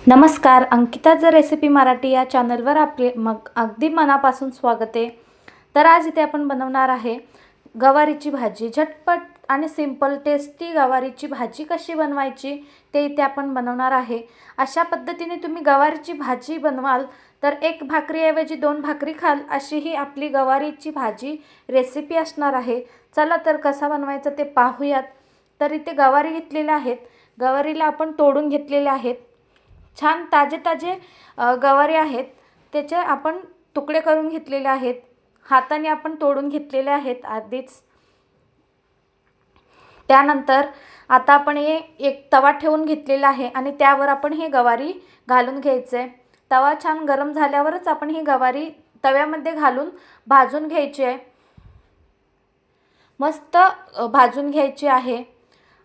नमस्कार, अंकिताचं रेसिपी मराठी या चॅनलवर आपले अगदी मनापासून स्वागत आहे। तर आज इथे आपण बनवणार आहे गवारीची भाजी। झटपट आणि सिंपल टेस्टी गवारीची भाजी कशी बनवायची ते इथे आपण बनवणार आहे। अशा पद्धतीने तुम्ही गवारीची भाजी बनवाल तर एक भाकरीऐवजी दोन भाकरी खाल अशी ही आपली गवारीची भाजी रेसिपी असणार आहे। चला तर कसा बनवायचा ते पाहूयात। तर इथे गवारी घेतलेल्या आहेत। गवारीला आपण तोडून घेतलेले आहेत। छान ताजे ताजे गवारी आहेत, त्याचे आपण तुकडे करून घेतलेले आहेत। हाताने आपण तोडून घेतलेले आहेत आधीच। त्यानंतर आता आपण एक तवा ठेवून घेतलेला आहे आणि त्यावर आपण हे गवारी घालून घ्यायचे। तवा छान गरम झाल्यावरच आपण ही गवारी तव्यामध्ये घालून भाजून घ्यायची आहे। मस्त भाजून घ्यायची आहे।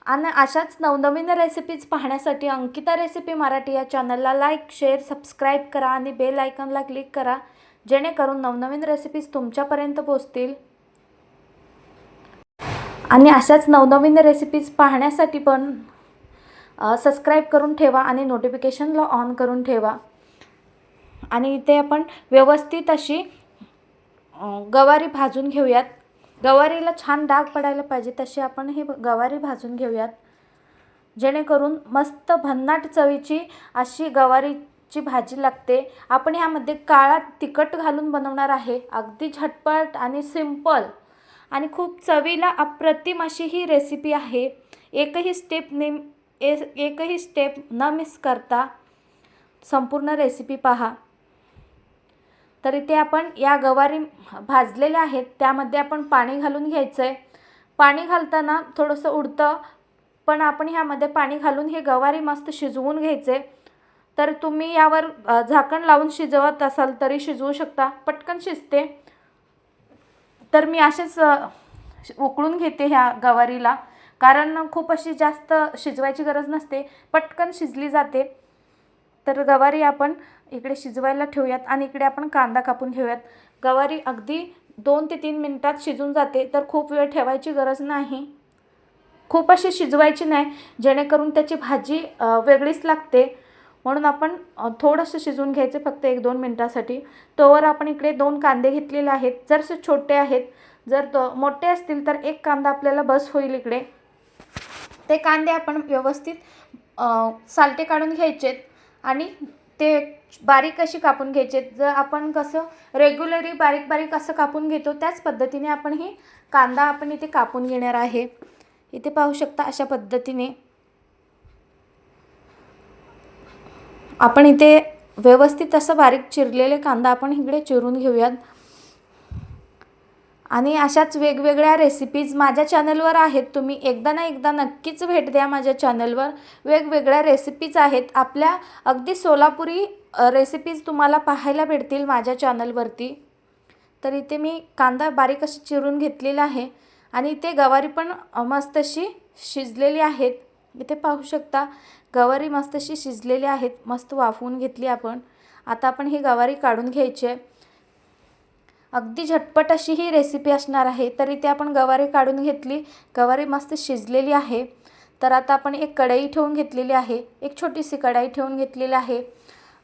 आणि अशाच नवनवीन रेसिपीज पाहण्यासाठी अंकिता रेसिपी मराठी या चॅनलला लाईक, शेअर, सबस्क्राईब करा आणि बेल आयकॉनला क्लिक करा, जेणेकरून नवनवीन रेसिपीज तुमच्यापर्यंत पोहोचतील। आणि अशाच नवनवीन रेसिपीज पाहण्यासाठी पण सबस्क्राईब करून ठेवा आणि नोटिफिकेशनला ऑन करून ठेवा। आणि इथे आपण व्यवस्थित अशी गवारी भाजून घेऊयात। गवारीला छान डाग पडायला पाहिजे तशी आपण ही गवारी भाजून घेऊयात, जेणेकरून मस्त भन्नाट चवीची अशी गवारीची भाजी लागते। आपण यामध्ये काळा तिखट घालून बनवणार आहे। अगदी झटपट आणि सिंपल आणि खूप चवीला अप्रतिम अशी ही रेसिपी आहे। एकही स्टेप न मिस करता संपूर्ण रेसिपी पहा। तर इथे आपण या गवारी भाजलेल्या आहेत, त्यामध्ये आपण पाणी घालून घ्यायचं आहे। पाणी घालताना थोडंसं उडतं, पण आपण ह्यामध्ये पाणी घालून हे गवारी मस्त शिजवून घ्यायचे। तर तुम्ही यावर झाकण लावून शिजवत असाल तरी शिजवू शकता, पटकन शिजते। तर मी असेच उकळून घेते ह्या गवारीला, कारण खूप अशी जास्त शिजवायची गरज नसते, पटकन शिजली जाते। तर गवारी आपण इकडे शिजवायला ठेवूयात आणि इकडे आपण कांदा कापून घेऊयात। गवारी अगदी 2 ते 3 मिनिटात शिजून जाते, तर खूप वेळ ठेवायची गरज नाही। खूप अशी शिजवायची नाही, जेणेकरून त्याची भाजी वेगळीच लागते। म्हणून आपण थोडंसं शिजवून घ्यायचे, फक्त 1-2 मिनिटासाठी। तोवर आपण इकडे 2 कांदे घेतलेले आहेत, जरसे छोटे आहेत। जर मोठे असतील तर एक कांदा आपल्याला बस होईल इकडे। ते कांदे आपण व्यवस्थित सालटे काढून घ्यायचेत आणि ते बारीक अशी कापून घ्यायचे। जर आपण कसं रेग्युलरी बारीक बारीक असं कापून घेतो त्याच पद्धतीने आपण ही कांदा आपण इथे कापून घेणार आहे। इथे पाहू शकता अशा पद्धतीने आपण इथे व्यवस्थित असं बारीक चिरलेले कांदा आपण इकडे चिरून घेऊयात। आणि अशाच वेगवेगळ्या रेसिपीज माझ्या चॅनलवर आहेत, तुम्ही एकदा ना एकदा नक्कीच भेट द्या। माझ्या चॅनलवर वेगवेगळ्या रेसिपीज आहेत, आपल्या अगदी सोलापुरी रेसिपीज तुम्हाला पाहायला भेटतील माझ्या चॅनलवरती। तर इथे मी कांदा बारीक अशी चिरून घेतलेला आहे आणि इथे गवारी पण मस्त अशी शिजलेली आहेत। इथे पाहू शकता गवारी मस्त अशी शिजलेली आहेत, मस्त वाफवून घेतली आपण। आता आपण ही गवारी काढून घ्यायची आहे। अगदी झटपट अशी ही रेसिपी असणार आहे। तर इथे आपण गवारी काढून घेतली, गवारी मस्त शिजलेली आहे। तर आता आपण एक कढई ठेवून घेतलेली आहे, एक छोटीशी कढई ठेवून घेतलेली आहे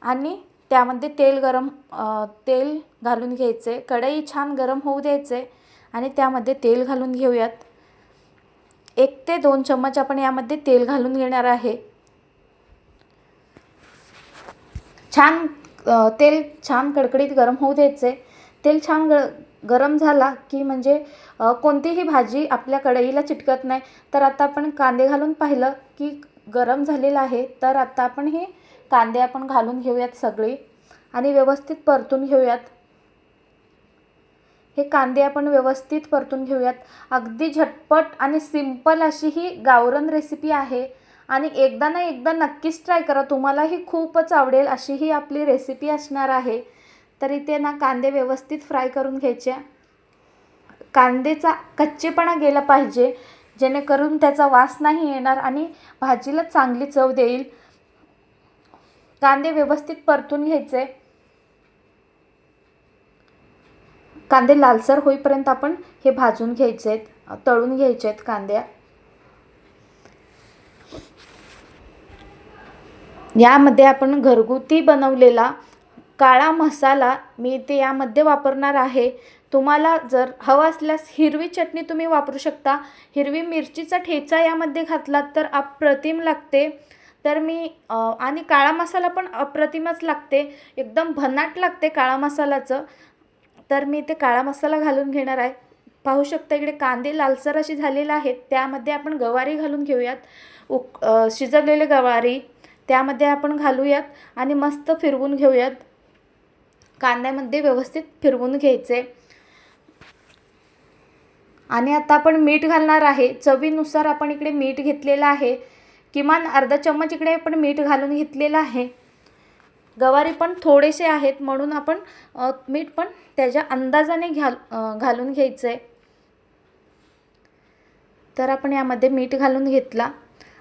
आणि त्यामध्ये तेल घालून घ्यायचे। कढई छान गरम होऊ द्यायचे आणि त्यामध्ये तेल घालून घेऊयात। 1 ते 2 चम्मच आपण यामध्ये तेल घालून घेणार आहे। तेल छान कडकडीत गरम होऊ द्यायचे। तेल छान गरम झाला की म्हणजे कोणतीही भाजी आपल्या कढईला चिटकत नाही। तर आता आपण कांदे घालून पाहिलं की गरम झालेलं आहे। तर आता आपण हे कांदे आपण घालून घेऊयात सगळे आणि व्यवस्थित परतून घेऊयात। हे कांदे आपण व्यवस्थित परतून घेऊयात। अगदी झटपट आणि सिंपल अशी ही गावरान रेसिपी आहे आणि एकदा ना एकदा नक्कीच ट्राय करा, तुम्हालाही खूपच आवडेल अशी ही आपली रेसिपी असणार आहे। तर इथे ना कांदे व्यवस्थित फ्राय करून घ्यायचे। कांद्याचा कच्चेपणा गेला पाहिजे, जेणेकरून त्याचा वास नाही येणार आणि भाजीला चांगली चव देईल। कांदे व्यवस्थित परतून घ्यायचे। कांदे लालसर होईपर्यंत आपण हे भाजून घ्यायचे आहेत, तळून घ्यायचे आहेत कांद्या। यामध्ये आपण घरगुती बनवलेला काळा मसाला मी इथे यामध्ये वापरणार आहे. तुम्हाला जर हवं असल्यास हिरवी चटणी तुम्ही वापरू शकता. हिरवी मिरचीचा ठेचा यामध्ये घातलात तर अप्रतिम लागते. तर मी आणि काळा मसाला पण अप्रतिमच लागते, एकदम भन्नाट लागते काळा मसाल्याचं. तर मी इथे काळा मसाला घालून घेणार आहे. पाहू शकता इकडे कांदे लालसर अशी झालेले आहेत. त्यामध्ये आपण गवारी घालून घेऊयात. शिजवलेले गवारी त्यामध्ये आपण घालूयात आणि मस्त फिरवून घेऊयात. कांद्यामध्ये व्यवस्थित फिरवून घ्यायचे. आणि आता आपण मीठ घालणार आहे. चवीनुसार आपण इकडे मीठ घेतलेलं आहे. किमान अर्धा चम्मच इकडे आपण मीठ घालून घेतलेलं आहे. गवारी पण थोडेसे आहेत म्हणून आपण मीठ पण त्याच्या अंदाजाने घालून घ्यायचं आहे. तर आपण यामध्ये मीठ घालून घेतला.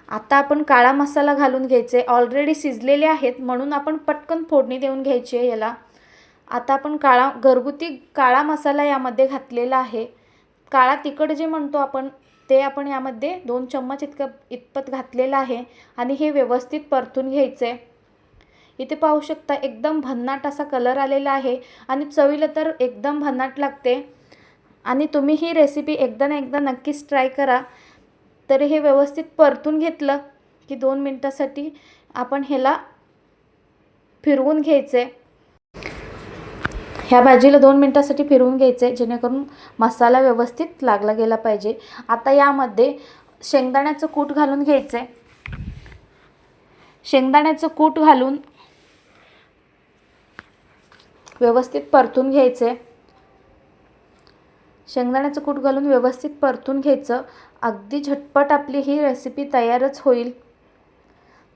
आता आपण काळा मसाला घालून घ्यायचे. ऑलरेडी शिजलेले आहेत म्हणून आपण पटकन फोडणी देऊन घ्यायची आहे याला. आता आपण घरगुती काळा मसाला यामध्ये घातलेला आहे. काळा तिखट जे म्हणतो आपण ते आपण यामध्ये 2 चम्मच इतपत घातलेलं आहे आणि हे व्यवस्थित परतून घ्यायचं आहे. इथे पाहू शकता एकदम भन्नाट असा कलर आलेला आहे आणि चवीला तर एकदम भन्नाट लागते. आणि तुम्ही ही रेसिपी एकदा ना एकदा नक्कीच ट्राय करा. तर हे व्यवस्थित परतून घेतलं की 2 मिनटासाठी आपण ह्याला फिरवून घ्यायचे. ह्या भाजीला 2 मिनटासाठी फिरवून घ्यायचे जेणेकरून मसाला व्यवस्थित लागला गेला पाहिजे. आता यामध्ये शेंगदाण्याचं कूट घालून घ्यायचे. शेंगदाण्याचं कूट घालून व्यवस्थित परतून घ्यायचे. शेंगदाण्याचं कूट घालून व्यवस्थित परतून घ्यायचं. अगदी झटपट आपली ही रेसिपी तयारच होईल.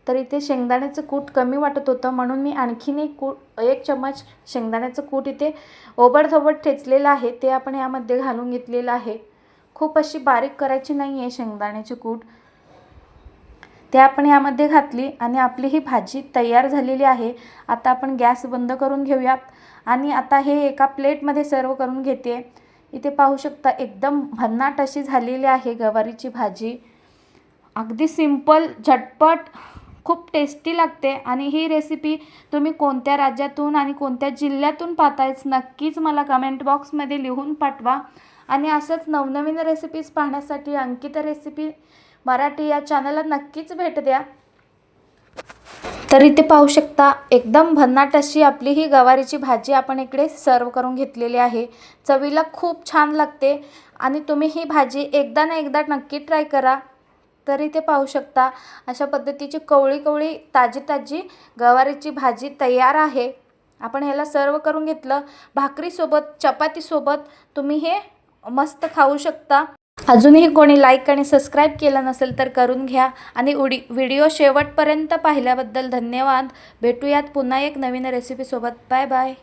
तर इथे शेंगदाण्याचं कूट कमी वाटत होतं म्हणून मी आणखीन एक चम्मच शेंगदाण्याचं कूट इथे ओबडधोबड ठेचलेलं आहे ते आपण यामध्ये घालून घेतलेलं आहे. खूप अशी बारीक करायची नाही आहे शेंगदाण्याची कूट. ते आपण यामध्ये घातली आणि आपली ही भाजी तयार झालेली आहे. आता आपण गॅस बंद करून घेऊयात आणि आता हे एका प्लेटमध्ये सर्व करून घेते. इथे पाहू शकता एकदम भन्नाट अशी झालेली आहे गवारीची भाजी. अगदी सिंपल, झटपट, खूप टेस्टी लागते. आणि ही रेसिपी तुम्ही कोणत्या राज्यातून आणि कोणत्या जिल्ह्यातून पाहतायच नक्कीच मला कमेंट बॉक्समध्ये लिहून पाठवा. आणि असंच नवनवीन रेसिपीज पाहण्यासाठी अंकिता रेसिपी मराठी या चॅनलला नक्कीच भेट द्या. तर इथे पाहू शकता एकदम भन्नाट अशी आपली ही गवारीची भाजी आपण इकडे सर्व करून घेतलेली आहे. चवीला खूप छान लागते आणि तुम्ही ही भाजी एकदा ना एकदा नक्की ट्राय करा. तर इथे पाहू शकता अशा पद्धतीची कवळी कवळी ताजी ताजी गवारीची भाजी तयार आहे. आपण ह्याला सर्व करून घेतलं. भाकरीसोबत, चपातीसोबत तुम्ही हे मस्त खाऊ शकता. अजूनही कोणी लाईक आणि सबस्क्राईब केलं नसेल तर करून घ्या. आणि व्हिडिओ शेवटपर्यंत पाहिल्याबद्दल धन्यवाद. भेटूयात पुन्हा एक नवीन रेसिपीसोबत. Bye bye.